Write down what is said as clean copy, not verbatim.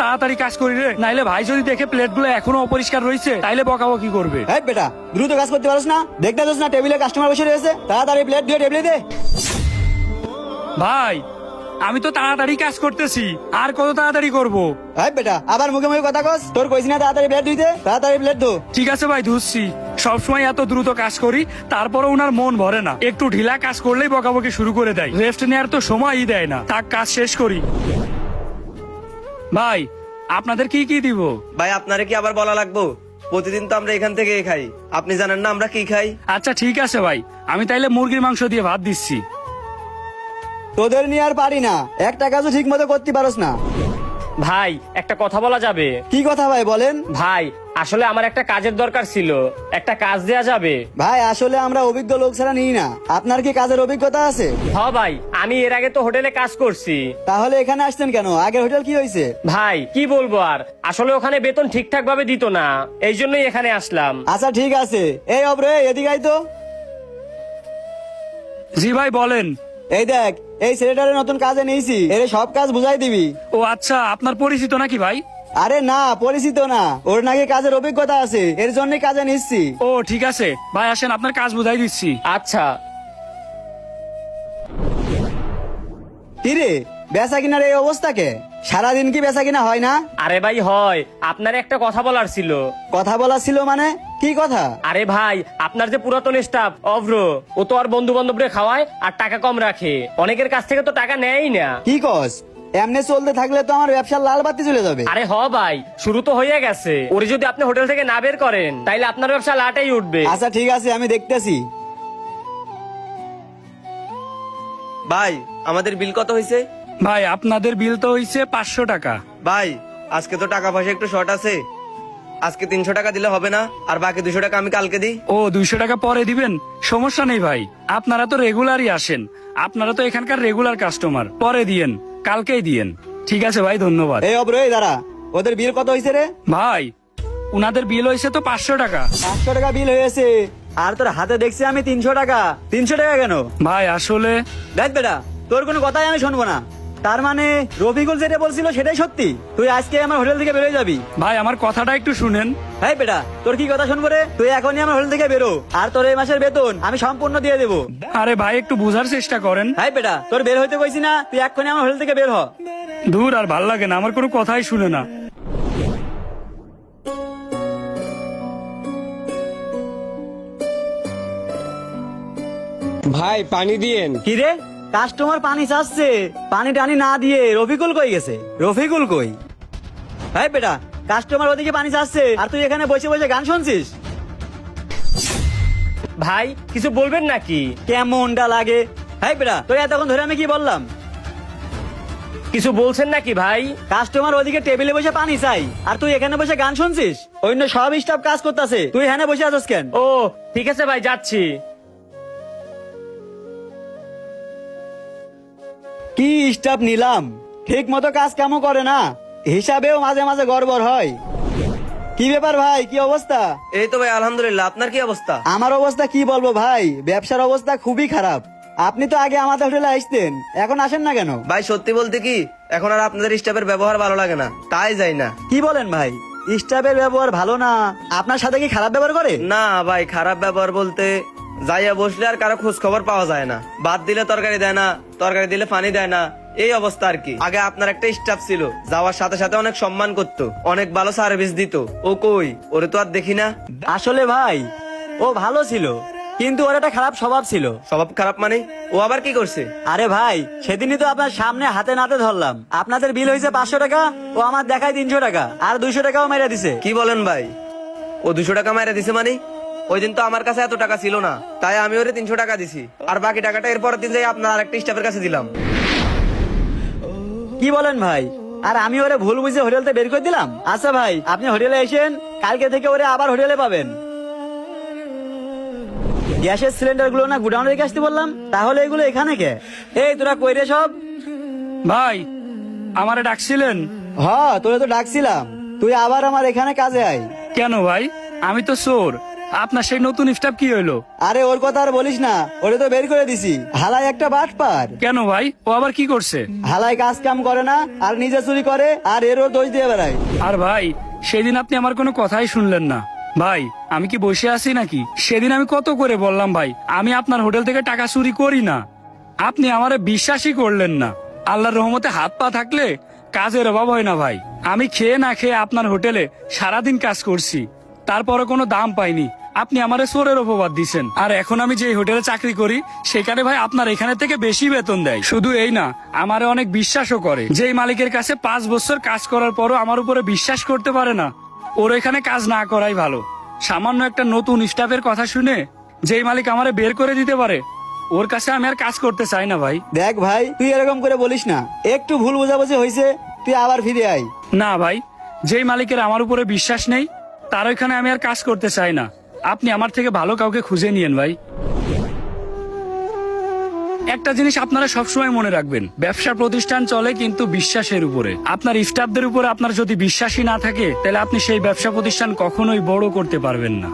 তাড়াতাড়ি কাজ করি রে, নাইলে ভাই যদি দেখে প্লেটগুলো এখনো অপরিষ্কার রয়েছে তাইলে বকাবকি করবে। এই বেটা, দ্রুত কাজ করতে পারছ না? দেখতে পাচ্ছ না টেবিলে কাস্টমার বসে রয়েছে? তাড়াতাড়ি প্লেট দিয়ে টেবিলে দে। ভাই আমি তো তাড়াতাড়ি কাজ করতেছি, আর কত তাড়াতাড়ি করব? এই বেটা, আবার মুখে মুখে কথা কস? তোর কইছি না তাড়াতাড়ি প্লেট ধুইতে? তাড়াতাড়ি প্লেট ধো। ঠিক আছে ভাই, ধুচ্ছি। সবসময় এত দ্রুত কাজ করি, তারপরে ওনার মন ভরে না। একটু ঢিলা কাজ করলেই বকাবকি শুরু করে দেয়। রেস্ট নেওয়ার তো সময়ই দেয় না। তাক কাজ শেষ করি। ভাই আপনাদের কি কি দিব? ভাই আপনারে কি আবার বলা লাগবো? প্রতিদিন তো আমরা এখান থেকে খাই, আপনি জানেন না আমরা কি খাই। আচ্ছা ঠিক আছে ভাই, আমি তাইলে মুরগির মাংস দিয়ে ভাত দিচ্ছি। তোদের নিয়ে আর পারি না, একটা কাজও ঠিক মতো করতে পারস না। ভাই একটা কথা বলা যাবে? কি কথা ভাই বলেন? ভাই আসলে আমার একটা কাজের দরকার ছিল, একটা কাজ দেয়া যাবে? ভাই আসলে আমরা অভিজ্ঞ লোক ছাড়া নিই না। আপনার কি কাজের অভিজ্ঞতা আছে? হ্যাঁ ভাই, আমি এর আগে তো হোটেলে কাজ করছি। তাহলে এখানে আসছেন কেন? আগের হোটেল কি হয়েছে? ভাই কি বলবো আর, আসলে ওখানে বেতন ঠিকঠাক ভাবে দিত না, এই জন্যই এখানে আসলাম। আচ্ছা ঠিক আছে। এই অব্রে, এদিকে আই তো। জি ভাই বলেন। এই দেখ, এই ছেলেটারে নতুন কাজে নিয়েছি, এর সব কাজ বুঝাই দিবি। ও আচ্ছা, আপনার পরিচিত নাকি ভাই? আরে না, পরিচিত না, ওর নাকি কাজের অভিজ্ঞতা আছে, এর জন্যই কাজে নিচ্ছি। ও ঠিক আছে ভাই, আসেন আপনার কাজ বুঝাই দিচ্ছি। আচ্ছা। কিরে, বেচা কিনার এই অবস্থা কে? সারাদিন কি বেচা কিনা হয় না? আরে ভাই হয়, আপনার একটা কথা বলার ছিল। কথা বলা ছিল মানে? কি কথা? আরে ভাই, আপনার যে পুরাতন স্টাফ অভ্র, ও তো আর বন্ধু বান্ধবরে খাওয়ায় আর টাকা কম রাখে, অনেকের কাছ থেকে তো টাকা নেয়ই না। কি কস? এমনি চলতে থাকলে তো আমার ব্যবসার লাল বাতি চলে যাবে। আরে হ ভাই, শুরু তো হয়ে গেছে, ওরে যদি আপনি হোটেল থেকে না বের করেন তাইলে আপনার ব্যবসা লাটাই উঠবে। আচ্ছা ঠিক আছে, আমি দেখতেছি। ভাই আমাদের বিল কত হয়েছে? ভাই আপনাদের বিল তো হইছে 500 টাকা। ভাই আজকে তো টাকা পয়সা একটু শর্ট আছে, আজকে 300 টাকা দিলে হবে না? আর বাকি 200 টাকা আমি কালকে দিই। ও 200 টাকা পরে দিবেন, সমস্যা নেই ভাই। আপনারা তো রেগুলারই আসেন, আপনারা তো এখানকার রেগুলার কাস্টমার। পরে দিয়েন, কালকেই দিয়েন। ঠিক আছে ভাই, ধন্যবাদ। এই অব্র, এই দাঁড়া, ওদের বিল কত হয়েছে রে? ভাই উনাদের বিল হয়েছে তো 500 টাকা। 500 টাকা বিল হয়েছে, আর তোর হাতে দেখছি আমি 300 টাকা। 300 টাকা কেন? ভাই আসলে দেখ বেটা, তোর কোনো কথাই আমি শুনবো না। তার মানে রফিকুল যেটা বলছিল সেটাই সত্যি? তুই আজকে আমার হোটেল থেকে বেরোয় যাবি? ভাই আমার কথাটা একটু শুনেন। হ্যাঁ বেটা, তোর কি কথা শুনবো রে? তুই এখনই আমার হোটেল থেকে বেরো, আর তোর এই মাসের বেতন আমি সম্পূর্ণ দিয়ে দেবো। আরে ভাই একটু বুঝার চেষ্টা করেন। হ্যাঁ বেটা, তোর বের হইতে কইছি না? তুই এক্ষুনি আমার হোটেল থেকে বের হ। দূর, আর ভাল লাগে না, আমার কোনো কথাই শুনে না। ভাই পানি দিয়েন। কি রে, কাস্টমার পানি চাচ্ছে, পানি টানি না দিয়ে রফিকুল কই গেছে? রফিকুল কই? হ্যাঁ বেটা, কাস্টমার ওদিকে পানি চাচ্ছে আর তুই এখানে বসে বসে গান শুনছিস? ভাই কিছু বলবেন নাকি? কেমনটা লাগে? হ্যাঁ বেটা, তোর এতক্ষণ ধরে আমি কি বললাম? কিছু বলছেন নাকি ভাই? কাস্টমার ওদিকে টেবিলে বসে পানি চাই আর তুই এখানে বসে গান শুনছিস? অন্য সব স্টাফ কাজ করতেছে, তুই এখানে বসে আছিস কেন? ও ঠিক আছে ভাই, যাচ্ছি। কি স্টাফ নিলাম, ঠিক মতো কাজ কামও করে না, হিসাবেও মাঝে মাঝে গড়বড় হয়। কি ব্যাপার ভাই, কি অবস্থা? এই তো ভাই আলহামদুলিল্লাহ, আপনার কি অবস্থা? আমার অবস্থা কি বলবো ভাই, ব্যবসার অবস্থা খুবই খারাপ। আপনি তো আগে আমাদের হোটেলে আসতেন, এখন আসেন না কেন? ভাই সত্যি বলতে কি, এখন আর আপনাদের স্টাফের ব্যবহার ভালো লাগে না, তাই যাই না। কি বলেন ভাই, স্টাফের ব্যবহার ভালো না? আপনার সাথে কি খারাপ ব্যবহার করে? না ভাই, খারাপ ব্যবহার বলতে যাইয়া বসলে আর কারো খোঁজ খবর পাওয়া যায় না, ভাত দিলে তরকারি দেয় না, তরকারি দিলে পানি দেয় না, এই অবস্থা আর কি। আগে আপনার একটা স্টাফ ছিল, যাওয়ার সাথে সাথে অনেক সম্মান করতো, অনেক ভালো সার্ভিস দিত। ও কই, ওরে তো আর দেখি না। আসলে ভাই ও ভালো ছিল, কিন্তু ওর একটা খারাপ স্বভাব ছিল। স্বভাব খারাপ মানে? ও আবার কি করছে? আরে ভাই, সেদিনই তো আপনার সামনে হাতে নাতে ধরলাম, আপনাদের বিল হয়েছে 500 টাকা, ও আমার দেখায় 300 টাকা আর 200 টাকাও মেরে দিছে। কি বলেন ভাই? ও 200 টাকা মাইরা দিছে মানে? ওই দিন তো আমার কাছে এত টাকা ছিল না, তাই আমি ওরে 300 টাকা দিছি, আর বাকি টাকাটা এরপর দিন যাই আপনার আরেকটা স্টাফের কাছে দিলাম। কি বলেন ভাই? আর আমি ওরে ভুল বুঝে হোটেল থেকে বের করে দিলাম। আচ্ছা ভাই, আপনি হোটেলে এসেন, কালকে থেকে ওরে আবার হোটেলে পাবেন। গ্যাসের সিলিন্ডার গুলো না গুডাউনে রেখে আসতে বললাম, তাহলে এগুলো এখানে কে? এই তোরা কই রে সব? ভাই আমারে ডাকছিলেন? তোরে তো ডাকছিলাম, তুই আবার আমার এখানে কাজে আয়। কেন ভাই, আমি তো চোর, আপনার সেই নতুন স্টাফ কি হইলো? আরে ওর কথা আর বলিস না, ওরে তো বের করে দিছি। হালাই একটা বাটপার। কেন ভাই, ও আবার কি করছে? হালাই কাজ কাম করে না, আর নিজে চুরি করে, আর এরও দোষ দিয়ে বেড়ায়। আর ভাই, সেদিন আপনি আমার কোনো কথাই শুনলেন না। ভাই, আমি কি বসে আছি নাকি? সেদিন আমি কত করে বললাম ভাই, আমি আপনার হোটেল থেকে টাকা চুরি করি না। আপনি আমারে বিশ্বাসই করলেন না। আল্লাহর রহমতে হাত পা থাকলে কাজের অভাব হয় না ভাই। আমি খেয়ে না খেয়ে আপনার হোটেলে সারাদিন কাজ করছি, তারপরে কোনো দাম পাইনি। আপনি আমারে চোরের অপবাদ দিছেন। আর এখন আমি যে হোটেলে চাকরি করি সেখানে ভাই আপনার এখানে থেকে বেশি বেতন দেয়। শুধু এই না, আমারে অনেক বিশ্বাসও করে। যেই মালিকের কাছে 5 বছর কাজ করার পরও আমার উপরে বিশ্বাস করতে পারে না, ওর এখানে কাজ না করাই ভালো। সামান্য একটা নতুন স্টাফের কথা শুনে যেই মালিক আমারে বের করে দিতে পারে, ওর কাছে আমি আর কাজ করতে চাই না ভাই। দেখ ভাই, তুই এরকম করে বলিস না। একটু ভুল বোঝাবুঝি হয়েছে, তুই আবার ফিরে আয়। না ভাই, যেই মালিকের আমার উপরে বিশ্বাস নেই তার ওইখানে আমি আর কাজ করতে চাই না। আপনি আমার থেকে ভালো কাউকে খুঁজে নিয়েন ভাই। একটা জিনিস আপনারা সবসময় মনে রাখবেন, ব্যবসা প্রতিষ্ঠান চলে কিন্তু বিশ্বাসের উপরে। আপনার স্টাফদের উপরে আপনার যদি বিশ্বাসই না থাকে, তাহলে আপনি সেই ব্যবসা প্রতিষ্ঠান কখনোই বড় করতে পারবেন না।